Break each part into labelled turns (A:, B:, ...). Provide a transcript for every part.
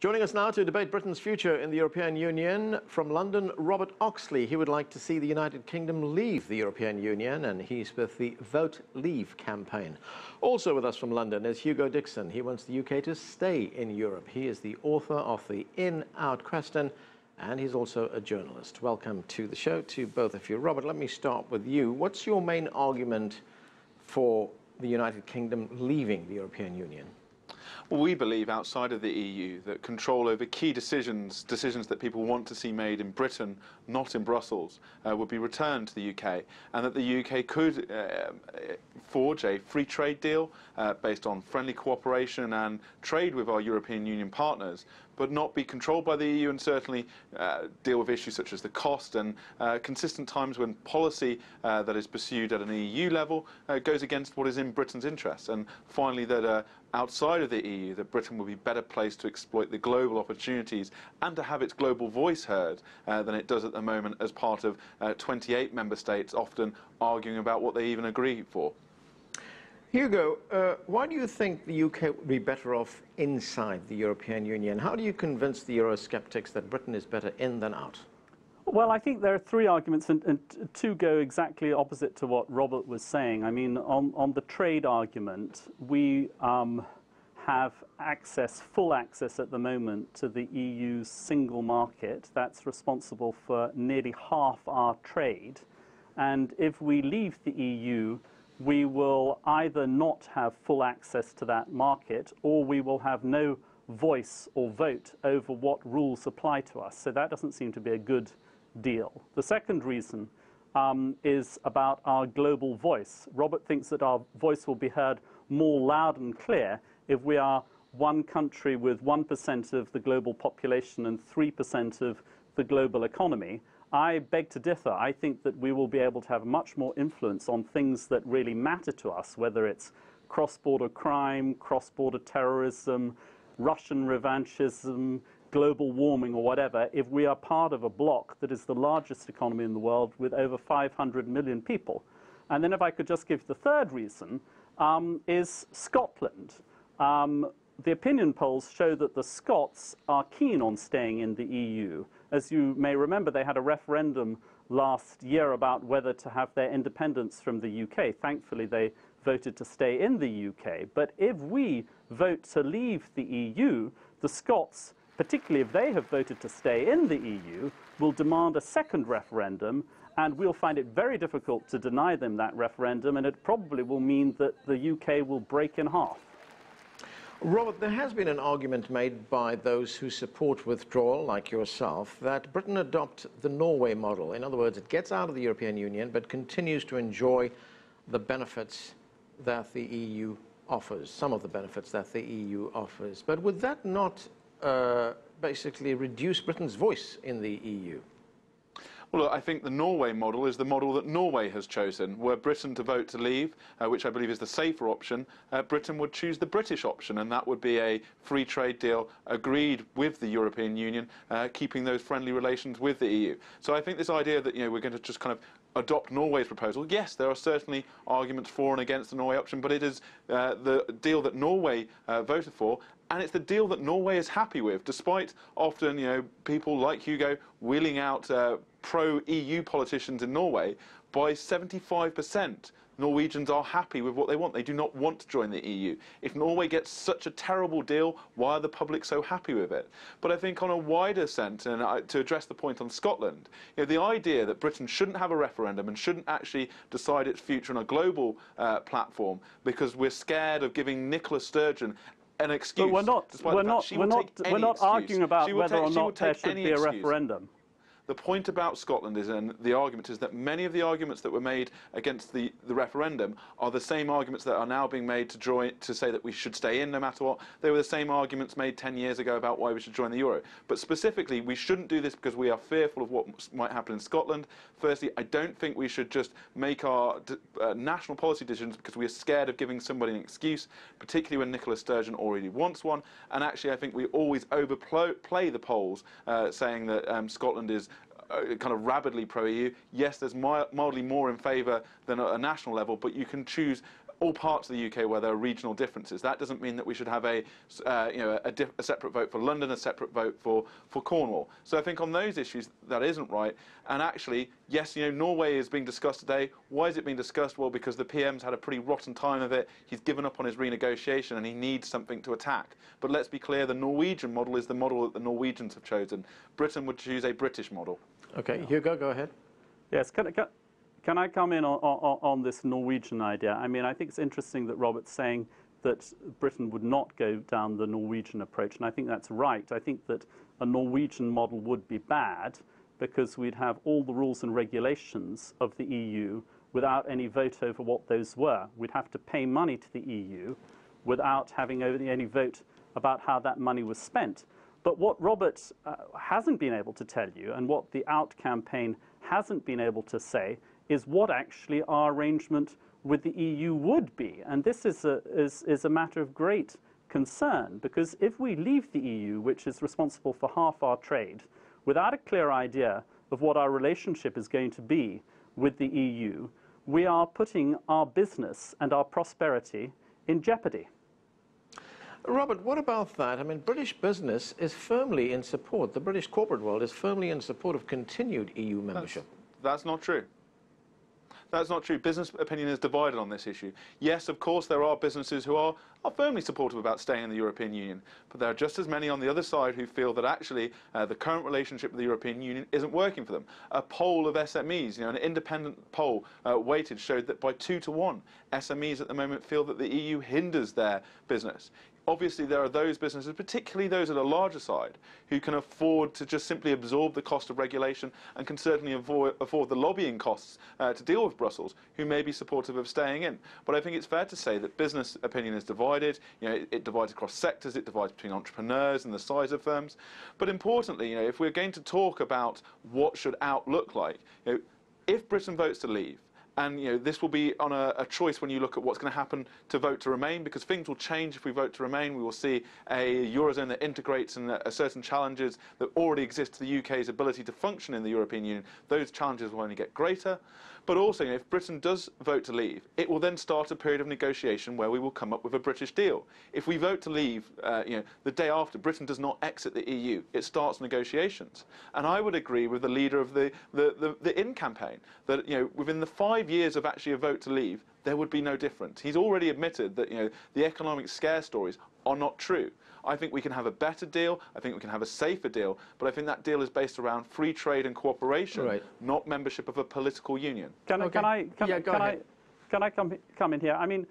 A: Joining us now to debate Britain's future in the European Union, from London, Robert Oxley. He would like to see the United Kingdom leave the European Union, and he's with the Vote Leave campaign. Also with us from London is Hugo Dixon. He wants the UK to stay in Europe. He is the author of The In-Out Question, and he's also a journalist. Welcome to the show to both of you. Robert, let me start with you. What's your main argument for the United Kingdom leaving the European Union?
B: Well, we believe outside of the EU that control over key decisions that people want to see made in Britain, not in Brussels, would be returned to the UK, and that the UK could forge a free trade deal based on friendly cooperation and trade with our European Union partners, but not be controlled by the EU, and certainly deal with issues such as the cost and consistent times when policy that is pursued at an EU level goes against what is in Britain's interests. And finally, that outside of the EU, that Britain will be better placed to exploit the global opportunities and to have its global voice heard than it does at the moment as part of 28 member states, often arguing about what they even agree for.
A: Hugo, why do you think the UK would be better off inside the European Union? How do you convince the Eurosceptics that Britain is better in than out?
C: Well, I think there are three arguments, and two go exactly opposite to what Robert was saying. I mean, on the trade argument, we have full access at the moment to the EU's single market. That's responsible for nearly half our trade. And if we leave the EU, we will either not have full access to that market, or we will have no voice or vote over what rules apply to us. So that doesn't seem to be a good deal. The second reason is about our global voice. Robert thinks that our voice will be heard more loud and clear if we are one country with 1% of the global population and 3% of the global economy. I beg to differ. I think that we will be able to have much more influence on things that really matter to us, whether it's cross-border crime, cross-border terrorism, Russian revanchism, global warming or whatever, if we are part of a bloc that is the largest economy in the world with over 500 million people. And then if I could just give the third reason, is Scotland. The opinion polls show that the Scots are keen on staying in the EU. As you may remember, they had a referendum last year about whether to have their independence from the UK. Thankfully, they voted to stay in the UK. But if we vote to leave the EU, the Scots, particularly if they have voted to stay in the EU, will demand a second referendum, and we'll find it very difficult to deny them that referendum, and it probably will mean that the UK will break in half.
A: Robert, there has been an argument made by those who support withdrawal, like yourself, that Britain adopt the Norway model. In other words, it gets out of the European Union, but continues to enjoy the benefits that the EU offers, some of the benefits that the EU offers. But would that not basically reduce Britain's voice in the EU?
B: Well, I think the Norway model is the model that Norway has chosen. Were Britain to vote to leave, which I believe is the safer option, Britain would choose the British option, and that would be a free trade deal agreed with the European Union, keeping those friendly relations with the EU. So I think this idea that, we're going to just kind of adopt Norway's proposal, yes, there are certainly arguments for and against the Norway option, but it is the deal that Norway voted for, and it's the deal that Norway is happy with, despite often, people like Hugo wheeling out pro-EU politicians in Norway. By 75%, Norwegians are happy with what they want. They do not want to join the EU. If Norway gets such a terrible deal, why are the public so happy with it? But I think on a wider sense, and to address the point on Scotland, the idea that Britain shouldn't have a referendum and shouldn't actually decide its future on a global platform because we're scared of giving Nicola Sturgeon an excuse.
C: But we're not arguing about whether or not there should be a referendum.
B: The point about Scotland is, and the argument is, that many of the arguments that were made against the referendum are the same arguments that are now being made to say that we should stay in no matter what. They were the same arguments made 10 years ago about why we should join the euro. But specifically, we shouldn't do this because we are fearful of what might happen in Scotland. Firstly, I don't think we should just make our national policy decisions because we are scared of giving somebody an excuse, particularly when Nicola Sturgeon already wants one. And actually, I think we always overplay the polls, saying that Scotland is kind of rabidly pro-EU. Yes, there's mildly more in favour than at a national level, but you can choose all parts of the UK where there are regional differences. That doesn't mean that we should have a separate vote for London, a separate vote for Cornwall. So I think on those issues that isn't right. And actually, yes, Norway is being discussed today. Why is it being discussed? Well, because the PM's had a pretty rotten time of it. He's given up on his renegotiation and he needs something to attack. But let's be clear, the Norwegian model is the model that the Norwegians have chosen. Britain would choose a British model.
A: Okay, Hugo, go ahead.
C: Yes, can I come in on this Norwegian idea? I mean, I think it's interesting that Robert's saying that Britain would not go down the Norwegian approach, and I think that's right. I think that a Norwegian model would be bad because we'd have all the rules and regulations of the EU without any vote over what those were. We'd have to pay money to the EU without having any vote about how that money was spent. But what Robert hasn't been able to tell you, and what the Out campaign hasn't been able to say, is what actually our arrangement with the EU would be. And this is a matter of great concern, because if we leave the EU, which is responsible for half our trade, without a clear idea of what our relationship is going to be with the EU, we are putting our business and our prosperity in jeopardy.
A: Robert, what about that? I mean, British business is firmly in support, the British corporate world is firmly in support of continued EU membership.
B: That's not true. That's not true. Business opinion is divided on this issue. Yes, of course, there are businesses who are firmly supportive about staying in the European Union, but there are just as many on the other side who feel that actually the current relationship with the European Union isn't working for them. A poll of SMEs, an independent poll weighted, showed that by 2 to 1, SMEs at the moment feel that the EU hinders their business. Obviously, there are those businesses, particularly those at a larger side, who can afford to just simply absorb the cost of regulation and can certainly afford the lobbying costs to deal with Brussels, who may be supportive of staying in. But I think it's fair to say that business opinion is divided. It divides across sectors, it divides between entrepreneurs and the size of firms. But importantly, if we're going to talk about what should Out look like, if Britain votes to leave, and this will be on a choice when you look at what's going to happen to vote to remain, because things will change if we vote to remain. We will see a Eurozone that integrates and certain challenges that already exist to the UK's ability to function in the European Union. Those challenges will only get greater. But also, if Britain does vote to leave, it will then start a period of negotiation where we will come up with a British deal. If we vote to leave, the day after, Britain does not exit the EU. It starts negotiations. And I would agree with the leader of the In campaign that within the 5 years of actually a vote to leave, there would be no difference. He's already admitted that the economic scare stories are not true. I think we can have a better deal. I think we can have a safer deal. But I think that deal is based around free trade and cooperation, not membership of a political union.
C: Can I come in here? I mean,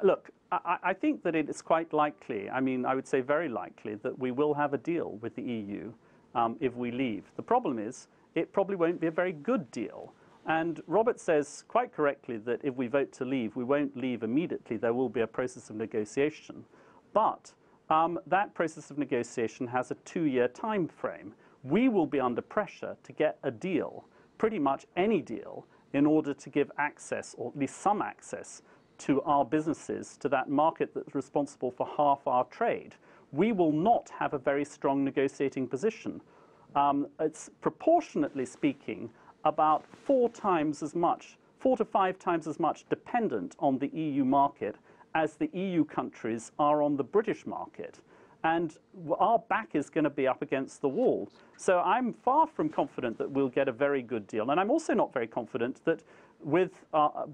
C: look, I think that it is quite likely, I mean, I would say very likely, that we will have a deal with the EU if we leave. The problem is, it probably won't be a very good deal. And Robert says quite correctly that if we vote to leave, we won't leave immediately. There will be a process of negotiation. But that process of negotiation has a 2-year time frame. We will be under pressure to get a deal, pretty much any deal, in order to give access, or at least some access, to our businesses, to that market that's responsible for half our trade. We will not have a very strong negotiating position. It's proportionately speaking about 4 to 5 times as much dependent on the EU market as the EU countries are on the British market. And our back is going to be up against the wall. So I'm far from confident that we'll get a very good deal. And I'm also not very confident that with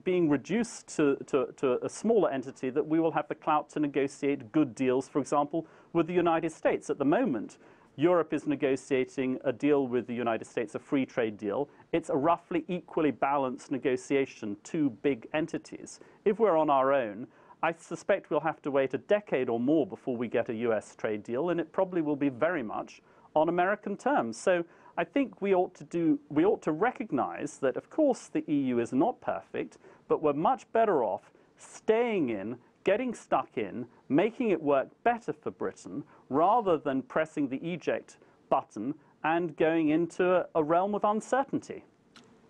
C: being reduced to a smaller entity, that we will have the clout to negotiate good deals, for example, with the United States. At the moment, Europe is negotiating a deal with the United States, a free trade deal. It's a roughly equally balanced negotiation, 2 big entities. If we're on our own, I suspect we'll have to wait a decade or more before we get a US trade deal, and it probably will be very much on American terms. So I think we ought to recognize that, of course, the EU is not perfect, but we're much better off staying in, getting stuck in, making it work better for Britain, rather than pressing the eject button and going into a realm of uncertainty.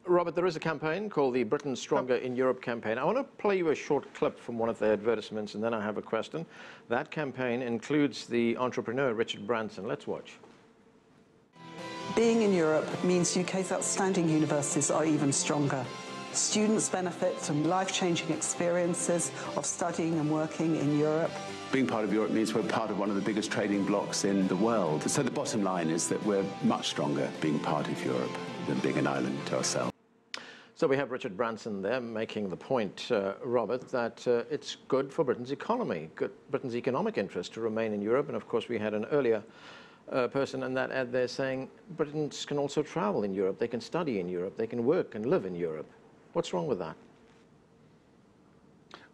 A: Robert, there is a campaign called the Britain Stronger in Europe campaign. I want to play you a short clip from one of their advertisements, and then I have a question. That campaign includes the entrepreneur Richard Branson. Let's watch.
D: Being in Europe means UK's outstanding universities are even stronger. Students benefit from life-changing experiences of studying and working in Europe.
E: Being part of Europe means we're part of one of the biggest trading blocs in the world. So the bottom line is that we're much stronger being part of Europe than being an island to ourselves.
A: So we have Richard Branson there making the point, Robert, that it's good for Britain's economy, Britain's economic interest to remain in Europe. And of course, we had an earlier person in that ad there saying Britons can also travel in Europe, they can study in Europe, they can work and live in Europe. What's wrong with that?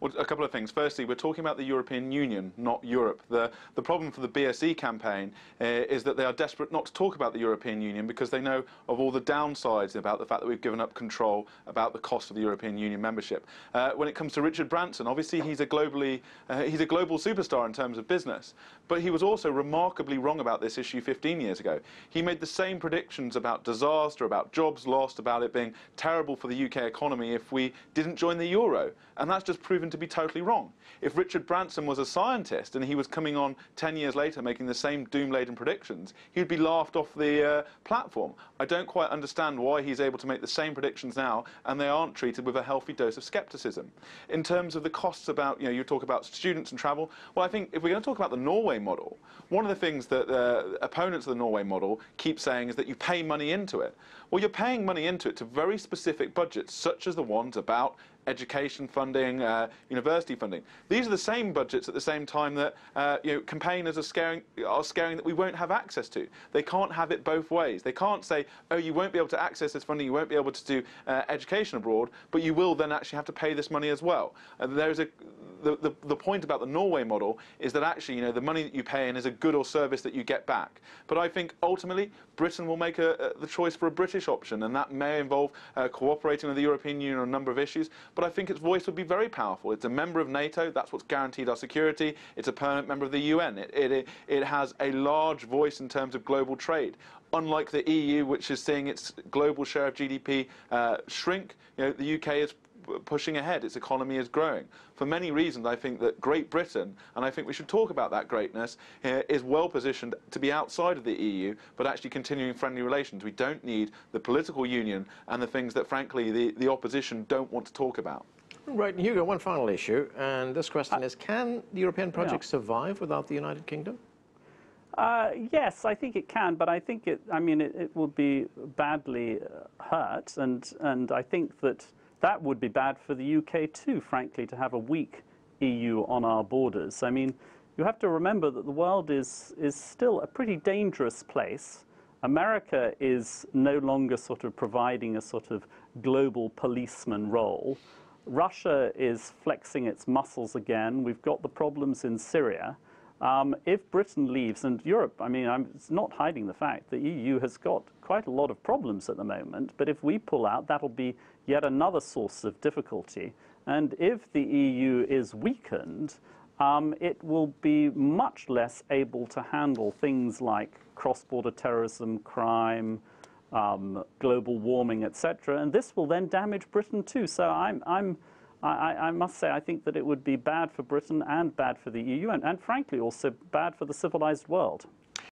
B: Well, a couple of things. Firstly, we're talking about the European Union, not Europe. The problem for the BSE campaign is that they are desperate not to talk about the European Union because they know of all the downsides about the fact that we've given up control about the cost of the European Union membership. When it comes to Richard Branson, obviously he's a global superstar in terms of business, but he was also remarkably wrong about this issue 15 years ago. He made the same predictions about disaster, about jobs lost, about it being terrible for the UK economy if we didn't join the euro, and that's just proven to be totally wrong. If Richard Branson was a scientist and he was coming on 10 years later making the same doom-laden predictions, he'd be laughed off the platform. I don't quite understand why he's able to make the same predictions now and they aren't treated with a healthy dose of scepticism. In terms of the costs about, you talk about students and travel, well, I think if we're going to talk about the Norway model, one of the things that opponents of the Norway model keep saying is that you pay money into it. Well, you're paying money into it to very specific budgets, such as the ones about education funding, university funding. These are the same budgets at the same time that campaigners are scaring that we won't have access to. They can't have it both ways. They can't say, oh, you won't be able to access this funding, you won't be able to do education abroad, but you will then actually have to pay this money as well. The point about the Norway model is that actually, the money that you pay in is a good or service that you get back. But I think ultimately Britain will make the choice for a British option, and that may involve cooperating with the European Union on a number of issues. But I think its voice would be very powerful. It's a member of NATO. That's what's guaranteed our security. It's a permanent member of the UN. It has a large voice in terms of global trade. Unlike the EU, which is seeing its global share of GDP shrink, the UK is pushing ahead. Its economy is growing. For many reasons, I think that Great Britain, and I think we should talk about that greatness, is well positioned to be outside of the EU, but actually continuing friendly relations. We don't need the political union and the things that, frankly, the opposition don't want to talk about.
A: Right, Hugo, one final issue, and this question is, can the European project survive without the United Kingdom?
C: Yes, I think it can, but I think it will be badly hurt, and I think that would be bad for the UK too, frankly, to have a weak EU on our borders. I mean, you have to remember that the world is still a pretty dangerous place. America is no longer sort of providing a sort of global policeman role. Russia is flexing its muscles again. We've got the problems in Syria. If Britain leaves, and Europe, it's not hiding the fact the EU has got quite a lot of problems at the moment, but if we pull out, that'll be yet another source of difficulty. And if the EU is weakened, it will be much less able to handle things like cross-border terrorism, crime, global warming, etc. And this will then damage Britain too. So I must say, I think that it would be bad for Britain and bad for the EU, and frankly also bad for the civilized world.